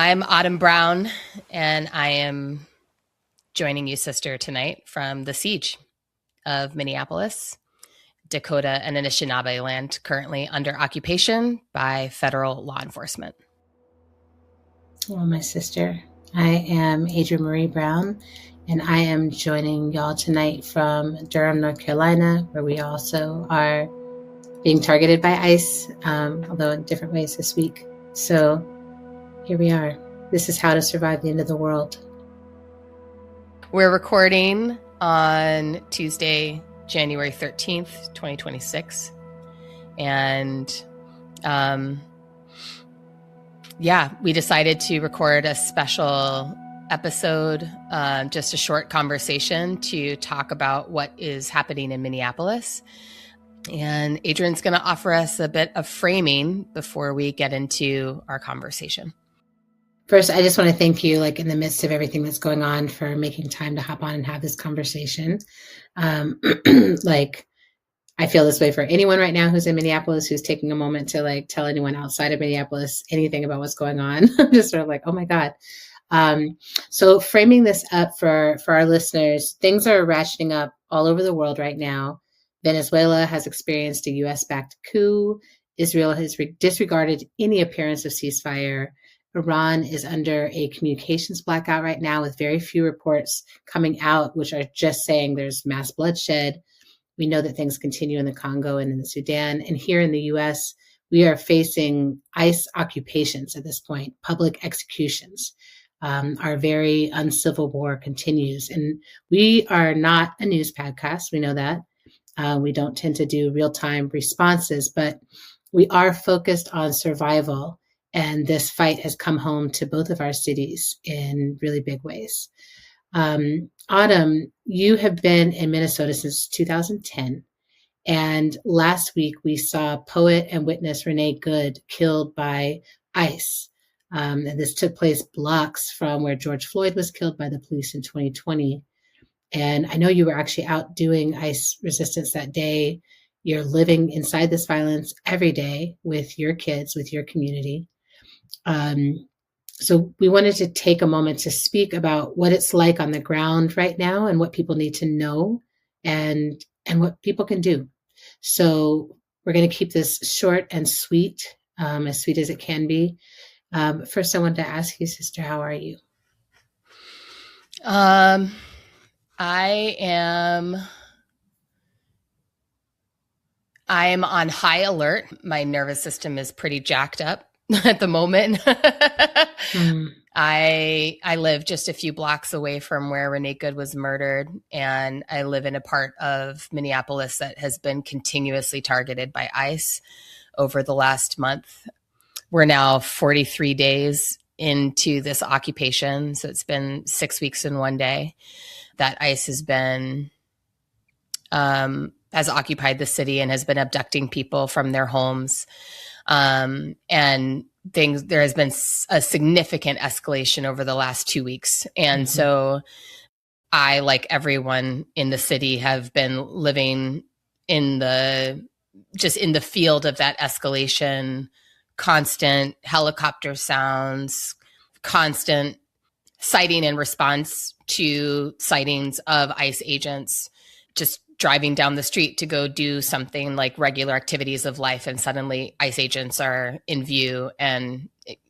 I'm Autumn Brown, and I am joining you, sister, tonight from the siege of Minneapolis, Dakota, and Anishinaabe land, currently under occupation by federal law enforcement. Hello, my sister. I am Adrienne Marie Brown, and I am joining y'all tonight from Durham, North Carolina, where we also are being targeted by ICE, although in different ways this week. So here we are. This is how to survive the end of the world. We're recording on Tuesday, January 13th, 2026. And we decided to record a special episode, just a short conversation to talk about what is happening in Minneapolis. And Adrienne's going to offer us a bit of framing before we get into our conversation. First, I just want to thank you, in the midst of everything that's going on, for making time to hop on and have this conversation. I feel this way for anyone right now who's in Minneapolis, who's taking a moment to tell anyone outside of Minneapolis anything about what's going on. I'm just sort of oh my God. So framing this up for our listeners, things are ratcheting up all over the world right now. Venezuela has experienced a U.S.-backed coup. Israel has disregarded any appearance of ceasefire. Iran is under a communications blackout right now, with very few reports coming out, which are just saying there's mass bloodshed. We know that things continue in the Congo and in the Sudan. And here in the U.S., we are facing ICE occupations at this point, public executions. Our very uncivil war continues. And we are not a news podcast. We know that. We don't tend to do real-time responses, but we are focused on survival. And this fight has come home to both of our cities in really big ways. Autumn, you have been in Minnesota since 2010. And last week we saw poet and witness Renee Good killed by ICE. And this took place blocks from where George Floyd was killed by the police in 2020. And I know you were actually out doing ICE resistance that day. You're living inside this violence every day with your kids, with your community. So we wanted to take a moment to speak about what it's like on the ground right now and what people need to know and what people can do. So we're going to keep this short and sweet as it can be. First, I wanted to ask you, sister, how are you? I am on high alert. My nervous system is pretty jacked up at the moment. I live just a few blocks away from where Renee Good was murdered, and I live in a part of Minneapolis that has been continuously targeted by ICE over the last month. We're now 43 days into this occupation, so it's been 6 weeks and 1 day that ICE has occupied the city and has been abducting people from their homes. And there has been a significant escalation over the last 2 weeks. And so I, like everyone in the city, have been living in the field of that escalation, constant helicopter sounds, constant sighting and response to sightings of ICE agents, just driving down the street to go do something like regular activities of life, and suddenly ICE agents are in view, and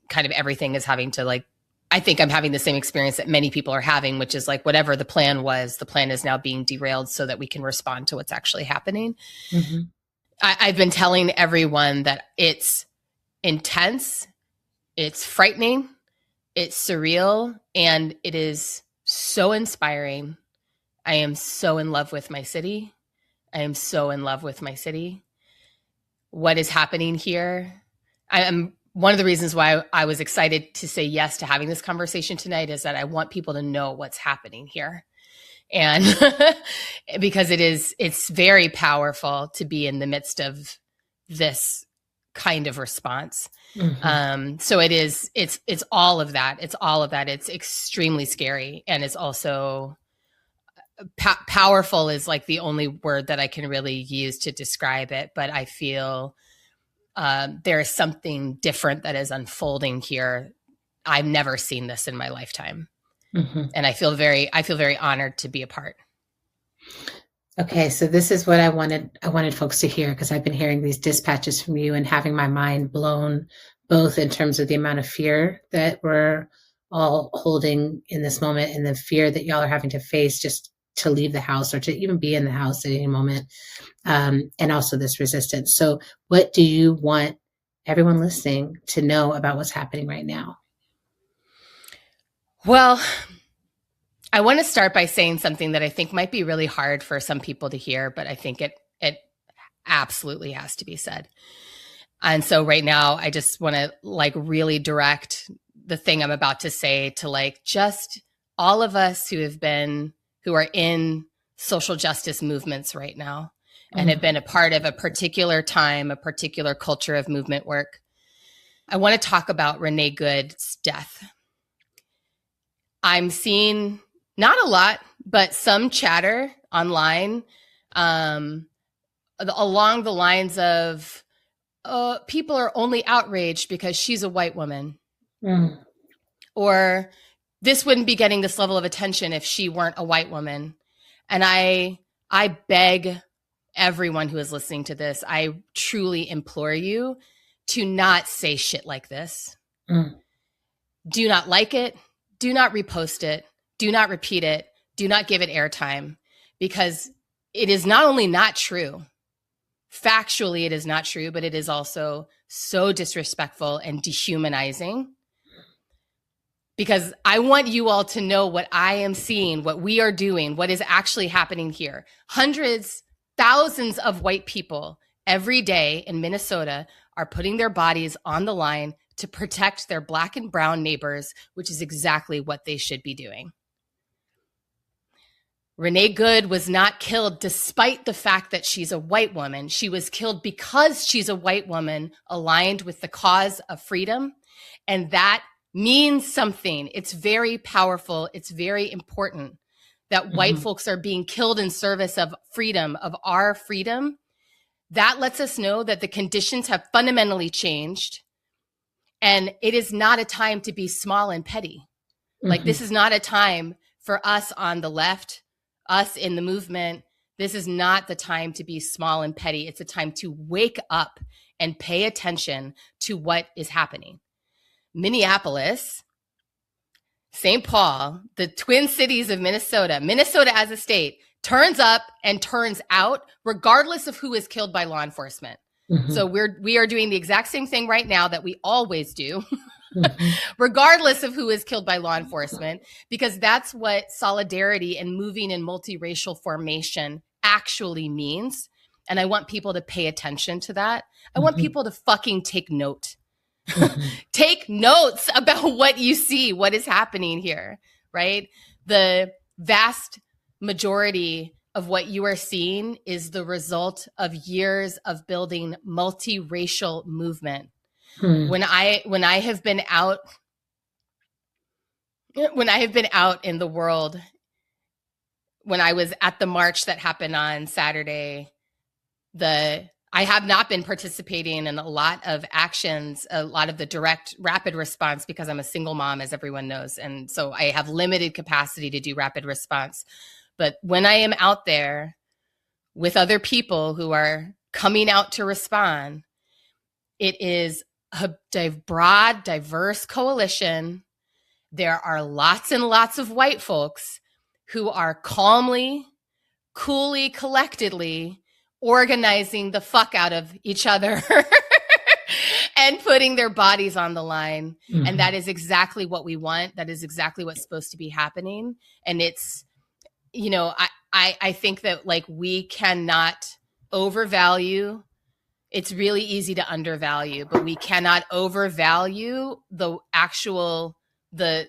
kind of everything is having to I think I'm having the same experience that many people are having, which is whatever the plan was, the plan is now being derailed so that we can respond to what's actually happening. Mm-hmm. I've been telling everyone that it's intense, it's frightening, it's surreal, and it is so inspiring. I am so in love with my city. I am so in love with my city. What is happening here? One of the reasons why I was excited to say yes to having this conversation tonight is that I want people to know what's happening here. And because it's very powerful to be in the midst of this kind of response. Mm-hmm. So it's all of that. It's all of that. It's extremely scary. And it's also powerful is the only word that I can really use to describe it. But I feel there is something different that is unfolding here I've never seen this in my lifetime. Mm-hmm. And I feel very honored to be a part. Okay, so this is what I wanted folks to hear, because I've been hearing these dispatches from you and having my mind blown, both in terms of the amount of fear that we're all holding in this moment and the fear that y'all are having to face just to leave the house or to even be in the house at any moment, and also this resistance. So what do you want everyone listening to know about what's happening right now? Well, I want to start by saying something that I think might be really hard for some people to hear, but I think it absolutely has to be said. And so right now, I just want to like really direct the thing I'm about to say to like just all of us who are in social justice movements right now and have been a part of a particular time, a particular culture of movement work. I want to talk about Renee Good's death. I'm seeing not a lot, but some chatter online along the lines of people are only outraged because she's a white woman. Or this wouldn't be getting this level of attention if she weren't a white woman. And I beg everyone who is listening to this, I truly implore you to not say shit like this. Do not like it. Do not repost it. Do not repeat it. Do not give it airtime, because it is not only not true. Factually, it is not true, but it is also so disrespectful and dehumanizing. Because I want you all to know what I am seeing, what we are doing, what is actually happening here. Hundreds, thousands of white people every day in Minnesota are putting their bodies on the line to protect their Black and brown neighbors, which is exactly what they should be doing. Renee Good was not killed despite the fact that she's a white woman. She was killed because she's a white woman aligned with the cause of freedom. And that means something. It's very powerful. It's very important that white folks are being killed in service of freedom, of our freedom. That lets us know that the conditions have fundamentally changed. And it is not a time to be small and petty. Like, this is not a time for us on the left, us in the movement. This is not the time to be small and petty. It's a time to wake up and pay attention to what is happening. Minneapolis, St. Paul, the twin cities of Minnesota as a state, turns up and turns out regardless of who is killed by law enforcement. So we are doing the exact same thing right now that we always do, regardless of who is killed by law enforcement, because that's what solidarity and moving in multiracial formation actually means. And I want people to pay attention to that. I want people to fucking take note. Take notes about what you see, what is happening here, right? The vast majority of what you are seeing is the result of years of building multiracial movement. When I have been out in the world, when I was at the march that happened on Saturday, I have not been participating in a lot of actions, a lot of the direct rapid response, because I'm a single mom, as everyone knows. And so I have limited capacity to do rapid response. But when I am out there with other people who are coming out to respond, it is a broad, diverse coalition. There are lots and lots of white folks who are calmly, coolly, collectedly organizing the fuck out of each other and putting their bodies on the line. And that is exactly what we want. That is exactly what's supposed to be happening. And it's, you know, I think that like we cannot overvalue. It's really easy to undervalue, but we cannot overvalue the actual, the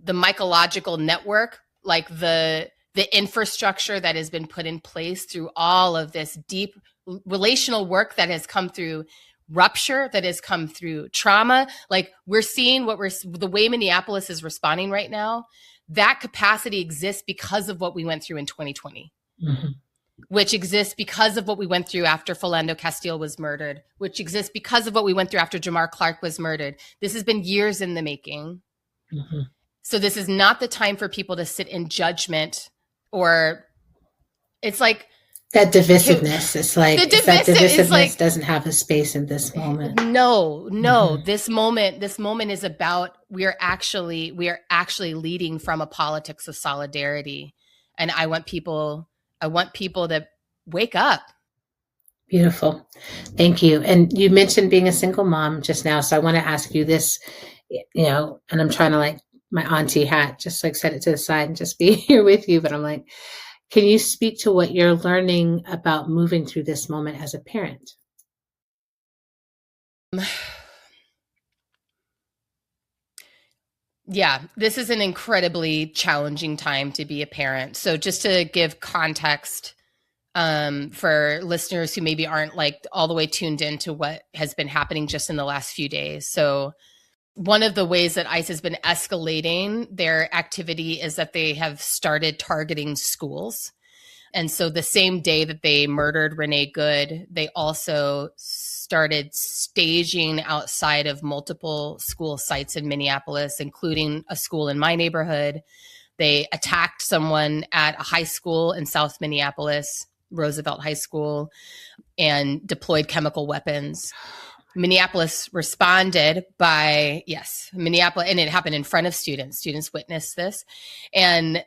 mycological network, like the infrastructure that has been put in place through all of this deep relational work that has come through rupture, that has come through trauma. Like we're seeing the way Minneapolis is responding right now, that capacity exists because of what we went through in 2020. which exists because of what we went through after Philando Castile was murdered, which exists because of what we went through after Jamar Clark was murdered. This has been years in the making. Mm-hmm. So this is not the time for people to sit in judgment, or it's like that divisiveness. It's like that divisiveness like, doesn't have a space in this moment. No. Mm-hmm. This moment is about, we are actually leading from a politics of solidarity. And I want people to wake up. Beautiful. Thank you. And you mentioned being a single mom just now. So I want to ask you this, and I'm trying to like my auntie hat, just like set it to the side and just be here with you. But I'm like, can you speak to what you're learning about moving through this moment as a parent? Yeah, this is an incredibly challenging time to be a parent. So just to give context for listeners who maybe aren't like all the way tuned into what has been happening just in the last few days. So one of the ways that ICE has been escalating their activity is that they have started targeting schools. And so the same day that they murdered Renee Good, they also started staging outside of multiple school sites in Minneapolis, including a school in my neighborhood. They attacked someone at a high school in South Minneapolis, Roosevelt High School, and deployed chemical weapons. Minneapolis responded by, Minneapolis, and it happened in front of students. Students witnessed this. And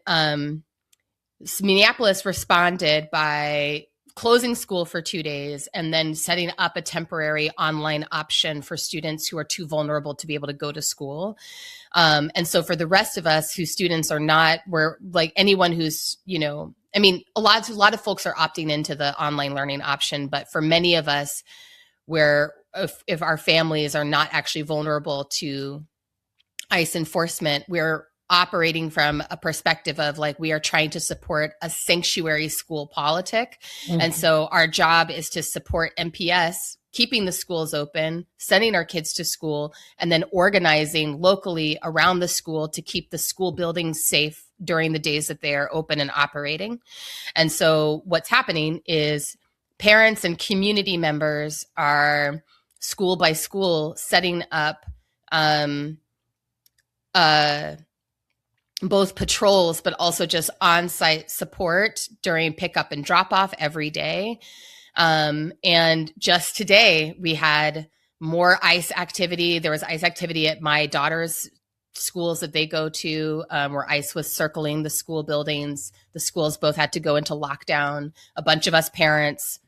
Minneapolis responded by closing school for 2 days and then setting up a temporary online option for students who are too vulnerable to be able to go to school. And so for the rest of us whose students are not, we're like anyone who's, a lot of folks are opting into the online learning option, but for many of us, where if our families are not actually vulnerable to ICE enforcement, we're operating from a perspective of like, we are trying to support a sanctuary school politic. Mm-hmm. And so our job is to support MPS, keeping the schools open, sending our kids to school, and then organizing locally around the school to keep the school buildings safe during the days that they are open and operating. And so what's happening is parents and community members are school by school setting up both patrols, but also just on-site support during pickup and drop-off every day. And just today, we had more ICE activity. There was ICE activity at my daughter's schools that they go to, where ICE was circling the school buildings. The schools both had to go into lockdown. A bunch of us parents,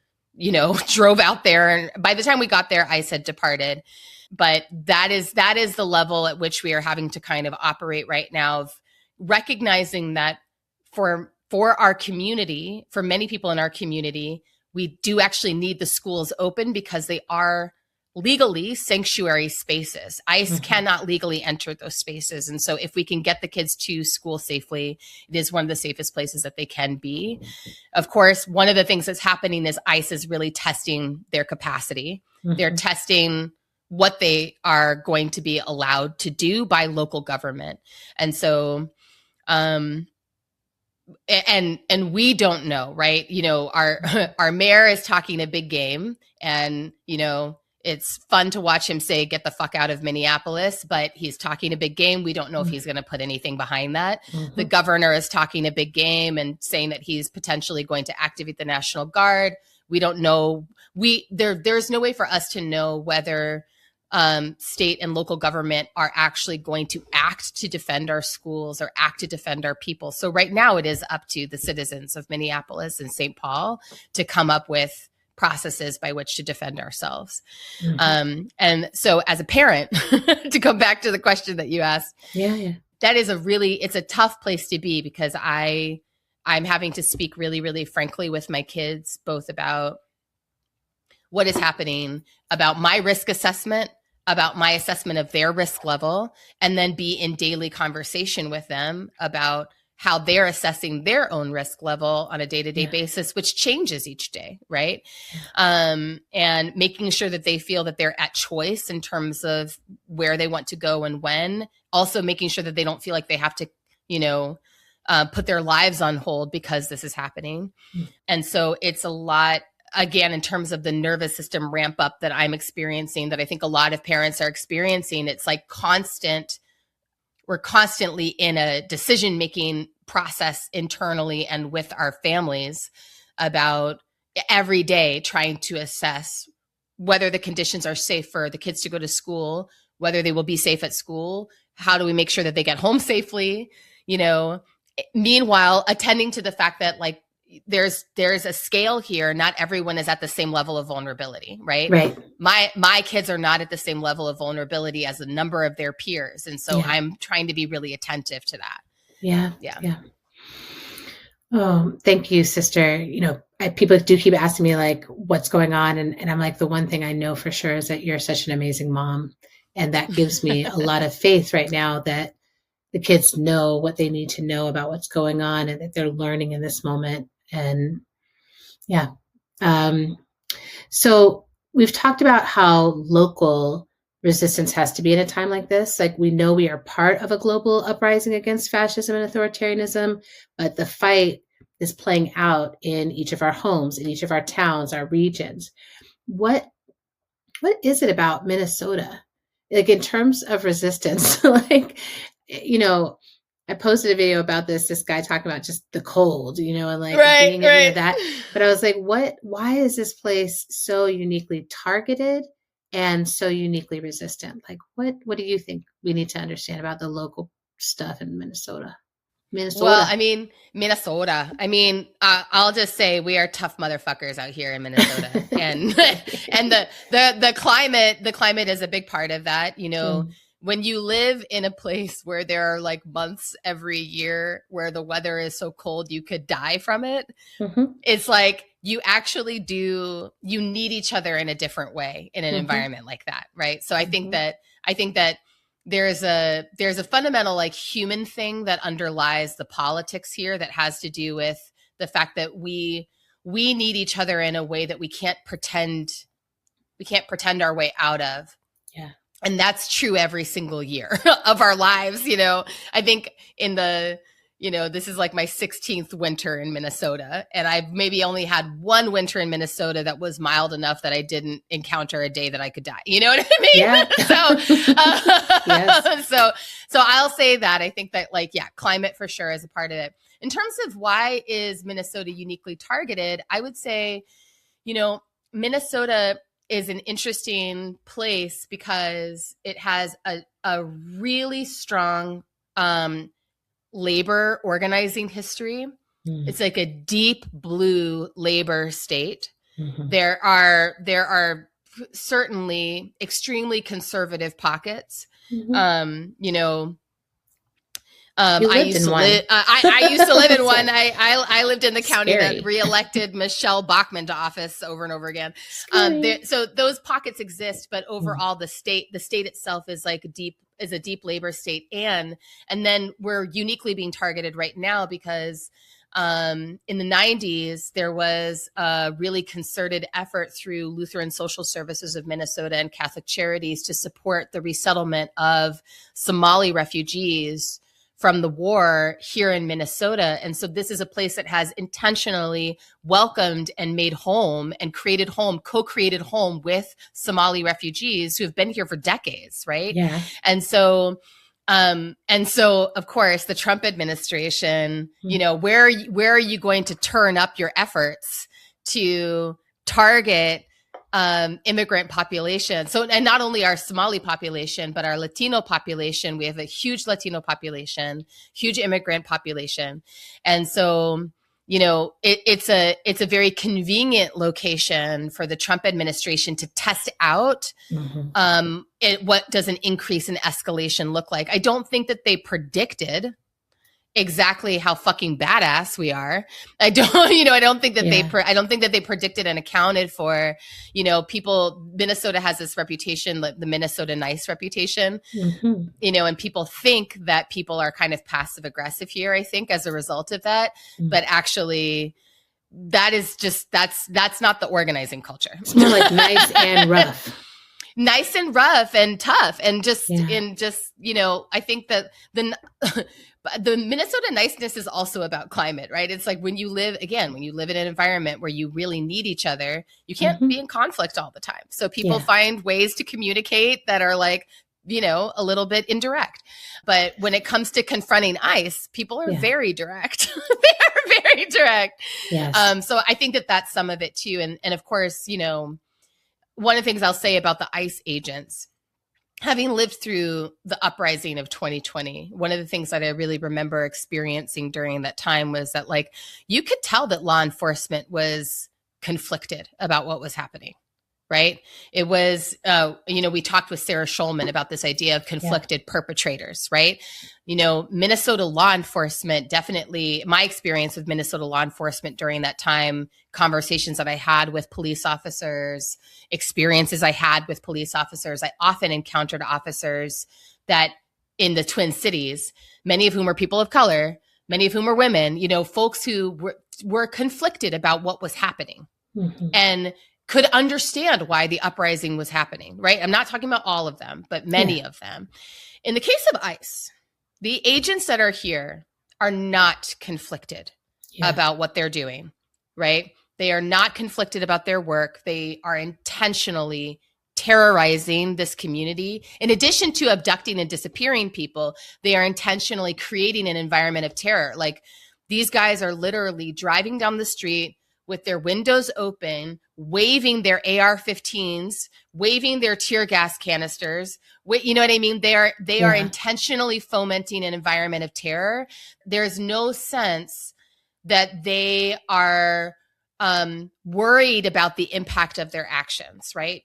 drove out there. And by the time we got there, ICE had departed. But that is the level at which we are having to kind of operate right now, of recognizing that for our community, for many people in our community, we do actually need the schools open because they are legally sanctuary spaces. ICE cannot legally enter those spaces. And so if we can get the kids to school safely, it is one of the safest places that they can be. Of course, one of the things that's happening is ICE is really testing their capacity. Mm-hmm. They're testing what they are going to be allowed to do by local government. And so, and we don't know, right? Our mayor is talking a big game, and, it's fun to watch him say, get the fuck out of Minneapolis, but he's talking a big game. We don't know if he's going to put anything behind that. Mm-hmm. The governor is talking a big game and saying that he's potentially going to activate the National Guard. We don't know. There's no way for us to know whether state and local government are actually going to act to defend our schools or act to defend our people. So right now it is up to the citizens of Minneapolis and St. Paul to come up with processes by which to defend ourselves. Mm-hmm. And so as a parent, to come back to the question that you asked, that is it's a tough place to be, because I'm having to speak really, really frankly with my kids, both about what is happening, about my risk assessment, about my assessment of their risk level, and then be in daily conversation with them about how they're assessing their own risk level on a day-to-day basis, which changes each day, right? And making sure that they feel that they're at choice in terms of where they want to go and when. Also making sure that they don't feel like they have to, put their lives on hold because this is happening. And so it's a lot, again, in terms of the nervous system ramp up that I'm experiencing, that I think a lot of parents are experiencing. It's like we're constantly in a decision-making process internally and with our families about every day trying to assess whether the conditions are safe for the kids to go to school, whether they will be safe at school. How do we make sure that they get home safely? Meanwhile, attending to the fact that like there's a scale here. Not everyone is at the same level of vulnerability, right? Right. My kids are not at the same level of vulnerability as a number of their peers. And so I'm trying to be really attentive to that. Yeah. Oh, thank you, sister. People do keep asking me like, what's going on? And I'm like, the one thing I know for sure is that you're such an amazing mom. And that gives me a lot of faith right now that the kids know what they need to know about what's going on and that they're learning in this moment. And so we've talked about how local resistance has to be in a time like this. Like, we know we are part of a global uprising against fascism and authoritarianism, but the fight is playing out in each of our homes, in each of our towns, our regions. What is it about Minnesota? Like, in terms of resistance, like, I posted a video about this guy talking about just the cold, and like being that. But I was like, why is this place so uniquely targeted and so uniquely resistant? Like, what do you think we need to understand about the local stuff in Minnesota? Well, Minnesota. I'll just say we are tough motherfuckers out here in Minnesota, and the climate is a big part of that. When you live in a place where there are like months every year where the weather is so cold you could die from it, it's like you actually you need each other in a different way in an environment like that, right? So I think that there's a fundamental like human thing that underlies the politics here that has to do with the fact that we need each other in a way that we can't pretend our way out of. Yeah. And that's true every single year of our lives. I think this is like my 16th winter in Minnesota, and I've maybe only had one winter in Minnesota that was mild enough that I didn't encounter a day that I could die. You know what I mean? Yeah. Yes. So I'll say that I think that climate for sure is a part of it. In terms of why is Minnesota uniquely targeted, I would say, Minnesota is an interesting place because it has a really strong labor organizing history. It's like a deep blue labor state. There are certainly extremely conservative pockets. I used to live in one. I lived in the county that reelected Michelle Bachmann to office over and over again. So those pockets exist, but overall the state itself is like a deep labor state. And then we're uniquely being targeted right now because in the 90s, there was a really concerted effort through Lutheran Social Services of Minnesota and Catholic Charities to support the resettlement of Somali refugees from the war here in Minnesota. And so this is a place that has intentionally welcomed and made home and co-created home with Somali refugees who have been here for decades, right? Yeah. And so of course, the Trump administration, where are you going to turn up your efforts to target immigrant population? So, and not only our Somali population, but our Latino population. We have a huge Latino population, huge immigrant population. And so, it's a very convenient location for the Trump administration to test out what does an increase in escalation look like. I don't think that they predicted exactly how fucking badass we are. I don't think that they predicted and accounted for, people. Minnesota has this reputation, like the Minnesota nice reputation, and people think that people are kind of passive aggressive here, I think, as a result of that. But actually that's not the organizing culture. It's more like nice and rough. nice and rough and tough and just Yeah. I think that the Minnesota niceness is also about climate, right? It's like when you live in an environment where you really need each other, you can't be in conflict all the time. So people find ways to communicate that are like, a little bit indirect. But when it comes to confronting ICE, people are very direct. They are very direct. Yes. So I think that that's some of it too. And of course, one of the things I'll say about the ICE agents, having lived through the uprising of 2020, one of the things that I really remember experiencing during that time was that, like, you could tell that law enforcement was conflicted about what was happening. Right. It was, we talked with Sarah Schulman about this idea of conflicted perpetrators, right? Minnesota law enforcement, definitely my experience with Minnesota law enforcement during that time, conversations that I had with police officers, experiences I had with police officers, I often encountered officers that in the Twin Cities, many of whom are people of color, many of whom are women, folks who were conflicted about what was happening. And could understand why the uprising was happening, right? I'm not talking about all of them, but many of them. In the case of ICE, the agents that are here are not conflicted about what they're doing, right? They are not conflicted about their work. They are intentionally terrorizing this community. In addition to abducting and disappearing people, they are intentionally creating an environment of terror. Like, these guys are literally driving down the street with their windows open, waving their AR-15s, waving their tear gas canisters. You know what I mean? They are intentionally fomenting an environment of terror. There's no sense that they are worried about the impact of their actions, right?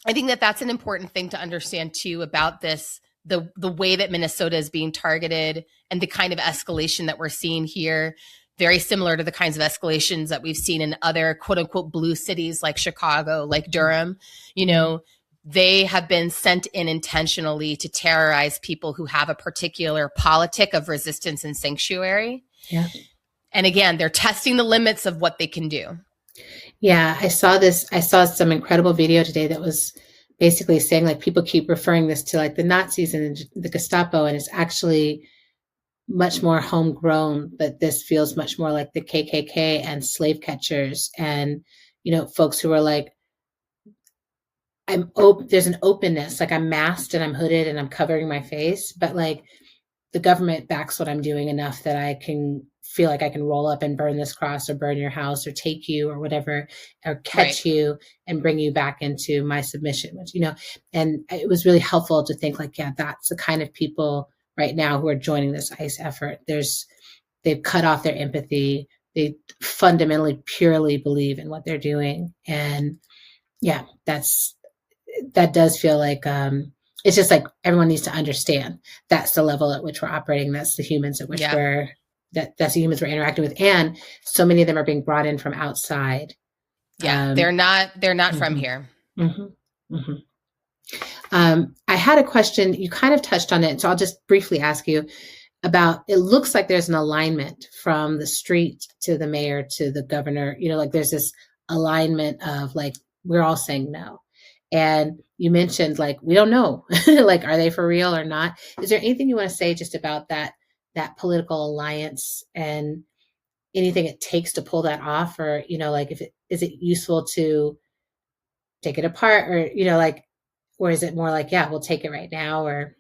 I think that that's an important thing to understand too about this, the way that Minnesota is being targeted and the kind of escalation that we're seeing here. Very similar to the kinds of escalations that we've seen in other quote unquote blue cities like Chicago, like Durham. They have been sent in intentionally to terrorize people who have a particular politic of resistance and sanctuary. Yeah. And again, they're testing the limits of what they can do. Yeah, I saw some incredible video today that was basically saying, like, people keep referring this to like the Nazis and the Gestapo, and it's actually much more homegrown, but this feels much more like the KKK and slave catchers and, folks who are like, there's an openness, like I'm masked and I'm hooded and I'm covering my face, but like the government backs what I'm doing enough that I can feel like I can roll up and burn this cross or burn your house or take you or whatever, or catch you and bring you back into my submission, which, and it was really helpful to think like, yeah, that's the kind of people right now who are joining this ICE effort. They've cut off their empathy. They fundamentally, purely believe in what they're doing. And yeah, that does feel like, it's just like everyone needs to understand that's the level at which we're operating. That's the humans at which that's the humans we're interacting with. And so many of them are being brought in from outside. Yeah. They're not from here. I had a question. You kind of touched on it. So I'll just briefly ask you about, it looks like there's an alignment from the street to the mayor to the governor, like there's this alignment of like, we're all saying no. And you mentioned like, we don't know, like, are they for real or not? Is there anything you want to say just about that political alliance and anything it takes to pull that off? Or, like, is it useful to take it apart or, like, or is it more like, yeah, we'll take it right now? Or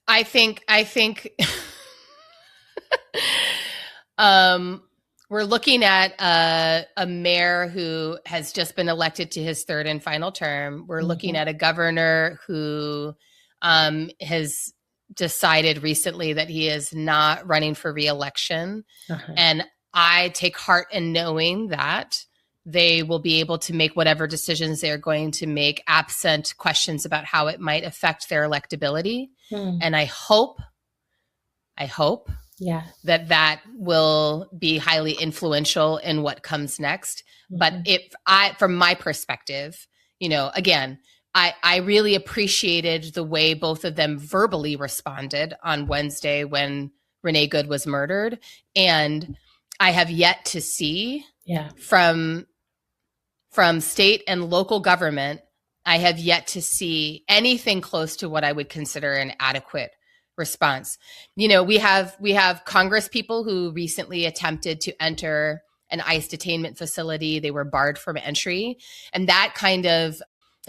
I think we're looking at a mayor who has just been elected to his third and final term. We're looking at a governor who has decided recently that he is not running for re-election. And I take heart in knowing that they will be able to make whatever decisions they're going to make absent questions about how it might affect their electability. And I hope that will be highly influential in what comes next. But from my perspective, again, I really appreciated the way both of them verbally responded on Wednesday when Renee Good was murdered. And I have yet to see from state and local government I have yet to see anything close to what I would consider an adequate response. We have Congress people who recently attempted to enter an ICE detainment facility. They were barred from entry. And that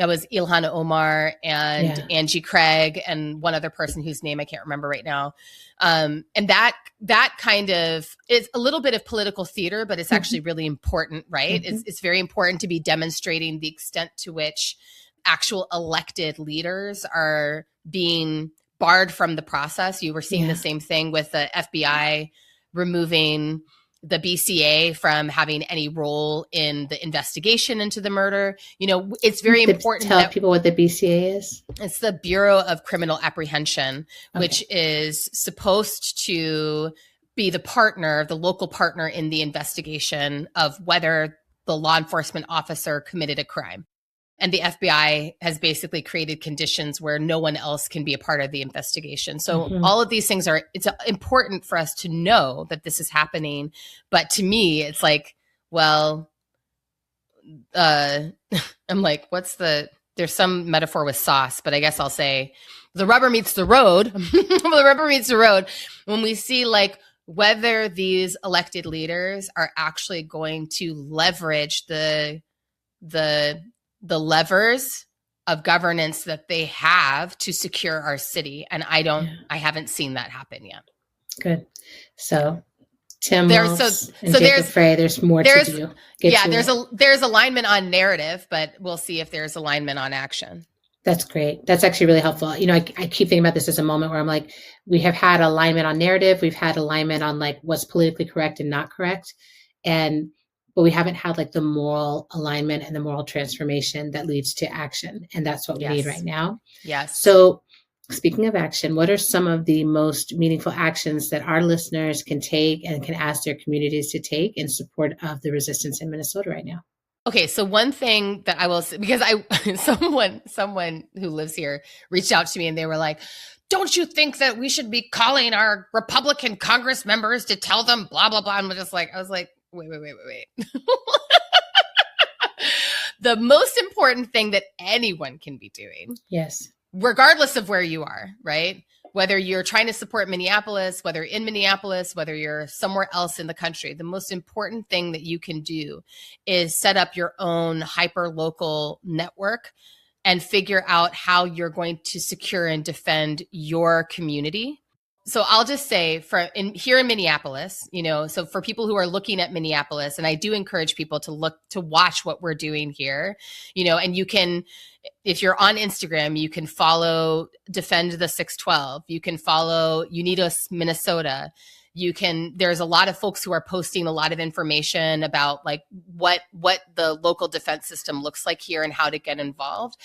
was Ilhan Omar and Angie Craig and one other person whose name I can't remember right now. And that kind of is a little bit of political theater, but it's actually really important, right? It's very important to be demonstrating the extent to which actual elected leaders are being barred from the process. You were seeing the same thing with the FBI removing the BCA from having any role in the investigation into the murder. It's very important. Tell people what the BCA is. It's the Bureau of Criminal Apprehension, which is supposed to be the local partner in the investigation of whether the law enforcement officer committed a crime. And the FBI has basically created conditions where no one else can be a part of the investigation. So all of these things it's important for us to know that this is happening. But to me, it's like, well, I'm like, there's some metaphor with sauce, but I guess I'll say the rubber meets the road. The rubber meets the road when we see like whether these elected leaders are actually going to leverage the levers of governance that they have to secure our city. And I haven't seen that happen yet. Good. So Tim Walz and Jacob Frey, there's more to do. There's alignment on narrative, but we'll see if there's alignment on action. That's great. That's actually really helpful. I keep thinking about this as a moment where I'm like, we have had alignment on narrative. We've had alignment on like what's politically correct and not correct. But we haven't had like the moral alignment and the moral transformation that leads to action. And that's what we need right now. Yes. So speaking of action, what are some of the most meaningful actions that our listeners can take and can ask their communities to take in support of the resistance in Minnesota right now? Okay, so one thing that I will say, because someone who lives here reached out to me and they were like, don't you think that we should be calling our Republican Congress members to tell them blah, blah, blah? And I was like, wait. The most important thing that anyone can be doing, regardless of where you are, right? Whether you're trying to support Minneapolis, whether in Minneapolis, whether you're somewhere else in the country, the most important thing that you can do is set up your own hyper-local network and figure out how you're going to secure and defend your community. So I'll just say here in Minneapolis, so for people who are looking at Minneapolis, and I do encourage people to watch what we're doing here, and you can, if you're on Instagram, you can follow Defend the 612. You can follow Unidos Minnesota. There's a lot of folks who are posting a lot of information about like what the local defense system looks like here and how to get involved.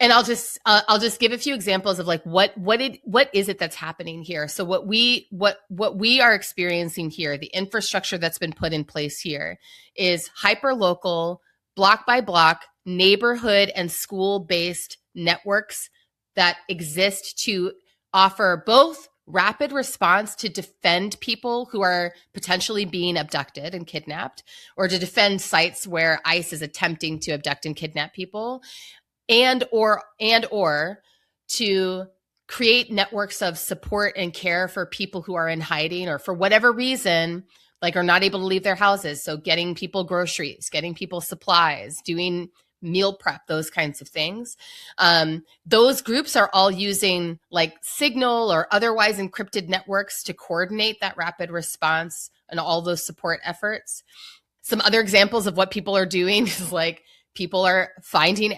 And I'll just give a few examples of like what is it that's happening here. So what we are experiencing here, the infrastructure that's been put in place here is hyper local, block by block, neighborhood and school based networks that exist to offer both rapid response to defend people who are potentially being abducted and kidnapped, or to defend sites where ICE is attempting to abduct and kidnap people, and or to create networks of support and care for people who are in hiding or for whatever reason, like are not able to leave their houses. So getting people groceries, getting people supplies, doing meal prep, those kinds of things. Those groups are all using like Signal or otherwise encrypted networks to coordinate that rapid response and all those support efforts. Some other examples of what people are doing is like, people are following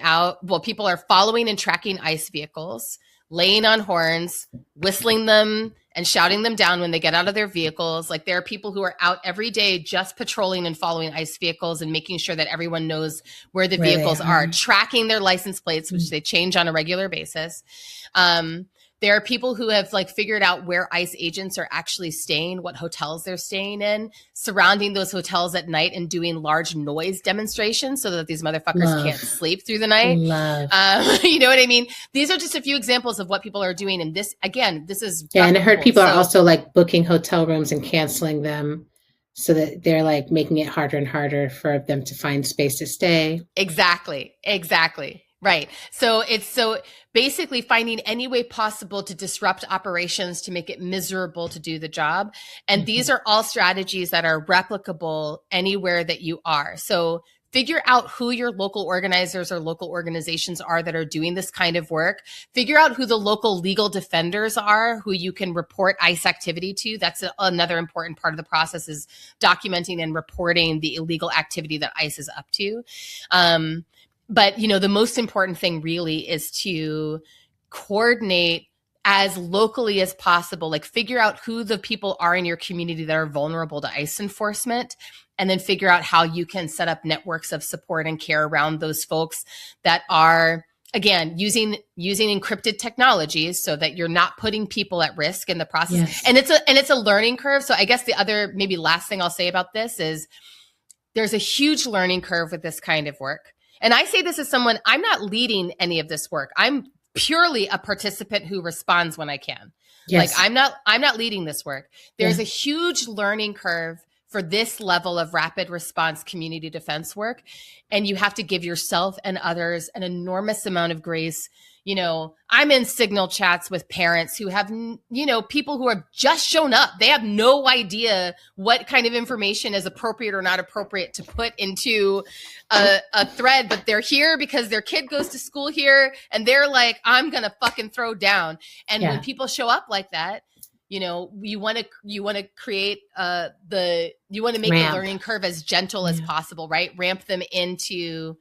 and tracking ICE vehicles, laying on horns, whistling them and shouting them down when they get out of their vehicles. Like there are people who are out every day just patrolling and following ICE vehicles and making sure that everyone knows where the vehicles are, tracking their license plates, which they change on a regular basis. There are people who have like figured out where ICE agents are actually staying, what hotels they're staying in, surrounding those hotels at night and doing large noise demonstrations so that these motherfuckers can't sleep through the night. You know what I mean? These are just a few examples of what people are doing. And this is. Yeah. And I heard people are also like booking hotel rooms and canceling them so that they're like making it harder and harder for them to find space to stay. Exactly. Right. So basically finding any way possible to disrupt operations to make it miserable to do the job. And these are all strategies that are replicable anywhere that you are. So figure out who your local organizers or local organizations are that are doing this kind of work. Figure out who the local legal defenders are who you can report ICE activity to. That's another important part of the process, is documenting and reporting the illegal activity that ICE is up to. But, the most important thing really is to coordinate as locally as possible, like figure out who the people are in your community that are vulnerable to ICE enforcement, and then figure out how you can set up networks of support and care around those folks that are, again, using encrypted technologies so that you're not putting people at risk in the process. Yes. And it's a learning curve. So I guess the other maybe last thing I'll say about this is there's a huge learning curve with this kind of work. And I say this as someone, I'm not leading any of this work. I'm purely a participant who responds when I can. Yes. Like I'm not leading this work. There's a huge learning curve for this level of rapid response community defense work. And you have to give yourself and others an enormous amount of grace. I'm in Signal chats with parents who have, people who have just shown up. They have no idea what kind of information is appropriate or not appropriate to put into a thread, but they're here because their kid goes to school here and they're like, I'm going to fucking throw down. And when people show up like that, you want to create you want to make the learning curve as gentle as possible, right? Ramp them into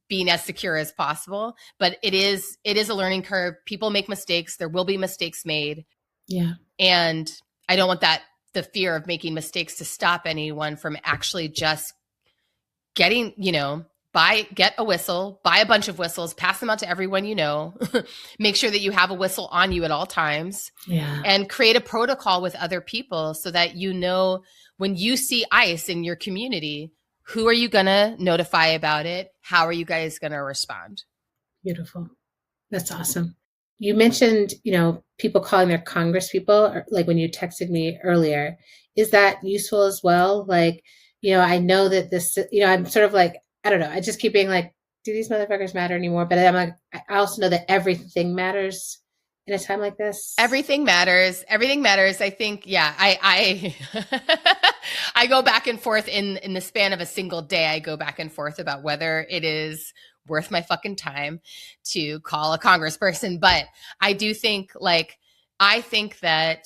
being as secure as possible. But it is a learning curve. People make mistakes. There will be mistakes made. Yeah. And I don't want the fear of making mistakes to stop anyone from actually just getting, get a whistle, buy a bunch of whistles, pass them out to everyone make sure that you have a whistle on you at all times, and create a protocol with other people so that when you see ICE in your community, who are you going to notify about it? How are you guys going to respond? Beautiful. That's awesome. You mentioned, people calling their Congress people, or like when you texted me earlier. Is that useful as well? Like, I know that this, I'm sort of like, I don't know. I just keep being like, do these motherfuckers matter anymore? But I'm like, I also know that everything matters in a time like this. Everything matters. Everything matters. I think, I I go back and forth in the span of a single day. I go back and forth about whether it is worth my fucking time to call a congressperson. But I do think I think that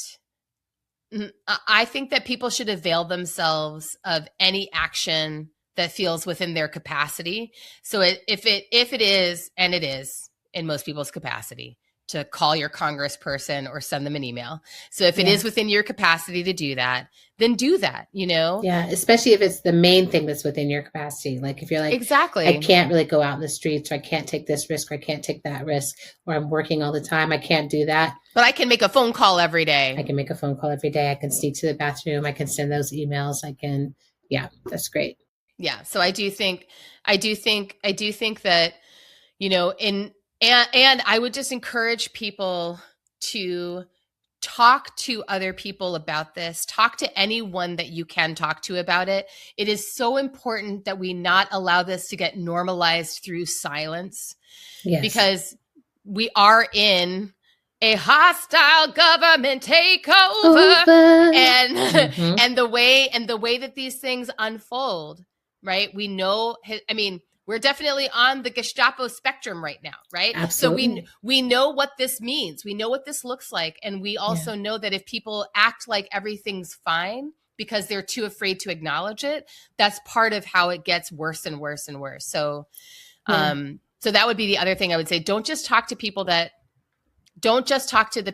people should avail themselves of any action that feels within their capacity. So if it is, and it is in most people's capacity, to call your congressperson or send them an email. So if it is within your capacity to do that, then do that, Yeah, especially if it's the main thing that's within your capacity. Like if you're like, exactly, I can't really go out in the streets, or I can't take this risk, or I can't take that risk, or I'm working all the time, I can't do that. But I can make a phone call every day. I can make a phone call every day. I can sneak to the bathroom. I can send those emails. That's great. Yeah. So I do think that, and I would just encourage people to talk to other people about this. Talk to anyone that you can talk to about it. It is so important that we not allow this to get normalized through silence, because we are in a hostile government takeover, and the way that these things unfold, right? We know, we're definitely on the Gestapo spectrum right now, right? Absolutely. So we know what this means. We know what this looks like. And we also know that if people act like everything's fine because they're too afraid to acknowledge it, that's part of how it gets worse and worse and worse. So, so that would be the other thing I would say. Don't just talk to the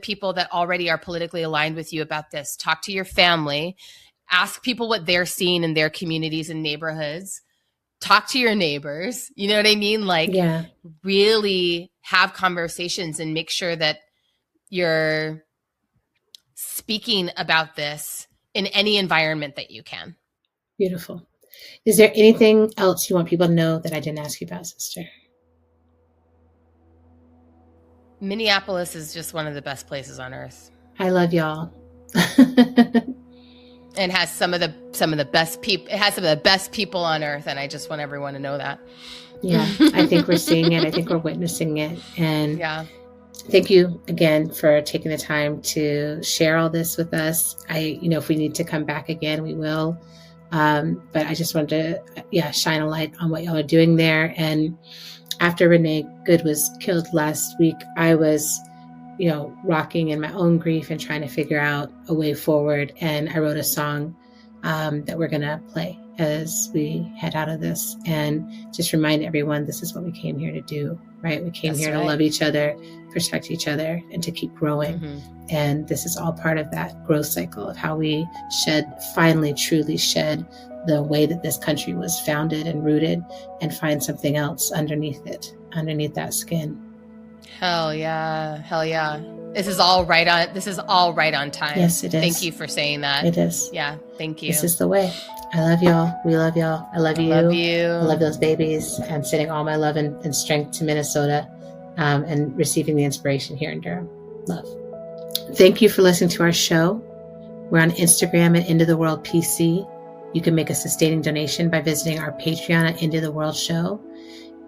people that already are politically aligned with you about this. Talk to your family. Ask people what they're seeing in their communities and neighborhoods. Talk to your neighbors. You know what I mean? Really have conversations and make sure that you're speaking about this in any environment that you can. Beautiful. Is there anything else you want people to know that I didn't ask you about, sister? Minneapolis is just one of the best places on earth. I love y'all. It has some of the best people. It has some of the best people on earth, and I just want everyone to know that. Yeah, I think we're seeing it. I think we're witnessing it. And yeah. Thank you again for taking the time to share all this with us. If we need to come back again, we will. But I just wanted to, shine a light on what y'all are doing there. And after Renee Good was killed last week, I was, rocking in my own grief and trying to figure out a way forward. And I wrote a song that we're going to play as we head out of this, and just remind everyone this is what we came here to do, right? We came here to love each other, protect each other, and to keep growing. Mm-hmm. And this is all part of that growth cycle of how we finally truly shed the way that this country was founded and rooted, and find something else underneath that skin. Hell yeah. This is all right on time. Yes, it is. Thank you for saying that. It is. Yeah, thank you. This is the way. I love y'all. We love y'all. I love you. I love you. I love those babies. I'm sending all my love and strength to Minnesota, and receiving the inspiration here in Durham. Love. Thank you for listening to our show. We're on Instagram at Into the World PC. You can make a sustaining donation by visiting our Patreon at Into the World Show.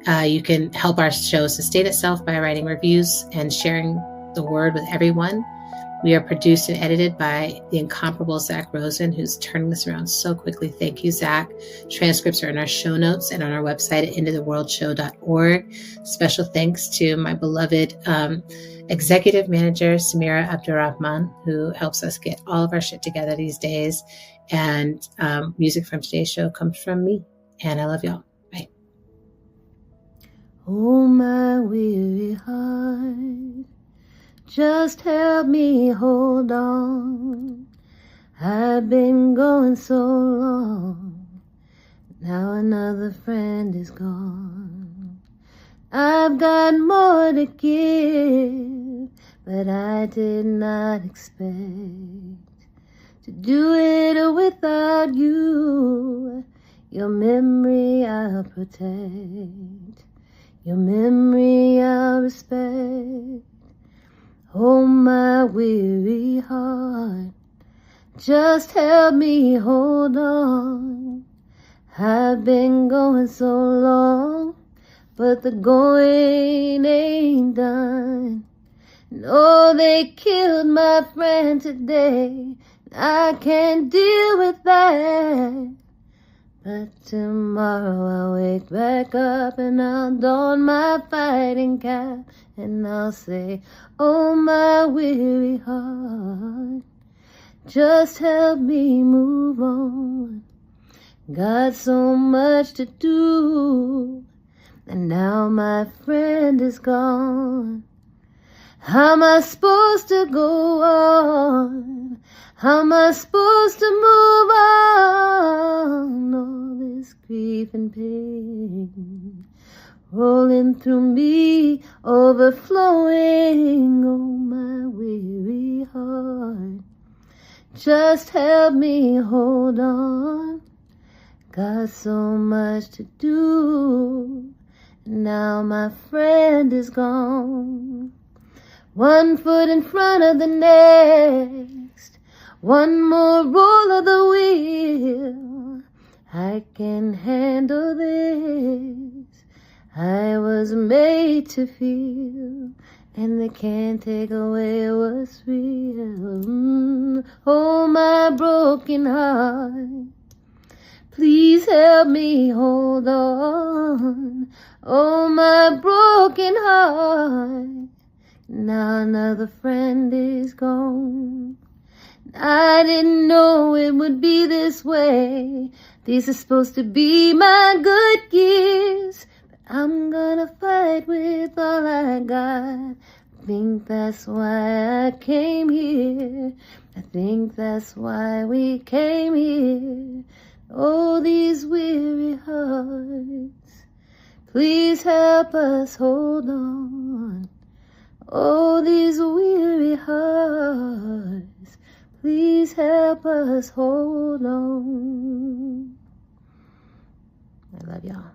You can help our show sustain itself by writing reviews and sharing the word with everyone. We are produced and edited by the incomparable Zach Rosen, who's turning this around so quickly. Thank you, Zach. Transcripts are in our show notes and on our website at intotheworldshow.org. Special thanks to my beloved executive manager, Samira Abdurrahman, who helps us get all of our shit together these days. And music from today's show comes from me. And I love y'all. Bye. Oh, my weary heart, just help me hold on. I've been going so long. Now another friend is gone. I've got more to give, but I did not expect to do it without you. Your memory I'll protect. Your memory I'll respect. Oh, my weary heart, just help me hold on. I've been going so long, but the going ain't done. No, they killed my friend today. I can't deal with that. But tomorrow I'll wake back up and I'll don my fighting cap, and I'll say, oh, my weary heart, just help me move on. Got so much to do, and now my friend is gone. How am I supposed to go on? How am I supposed to move on? All this grief and pain rolling through me, overflowing. Oh, my weary heart, just help me hold on. Got so much to do, and now my friend is gone. One foot in front of the next, one more roll of the wheel. I can handle this. I was made to feel, and they can't take away what's real. Oh, my broken heart, please help me hold on. Oh, my broken heart, now another friend is gone. I didn't know it would be this way. These are supposed to be my good years, but I'm gonna fight with all I got. I think that's why I came here. I think that's why we came here. Oh, these weary hearts, please help us hold on. Oh, these weary hearts, please help us hold on. I love y'all.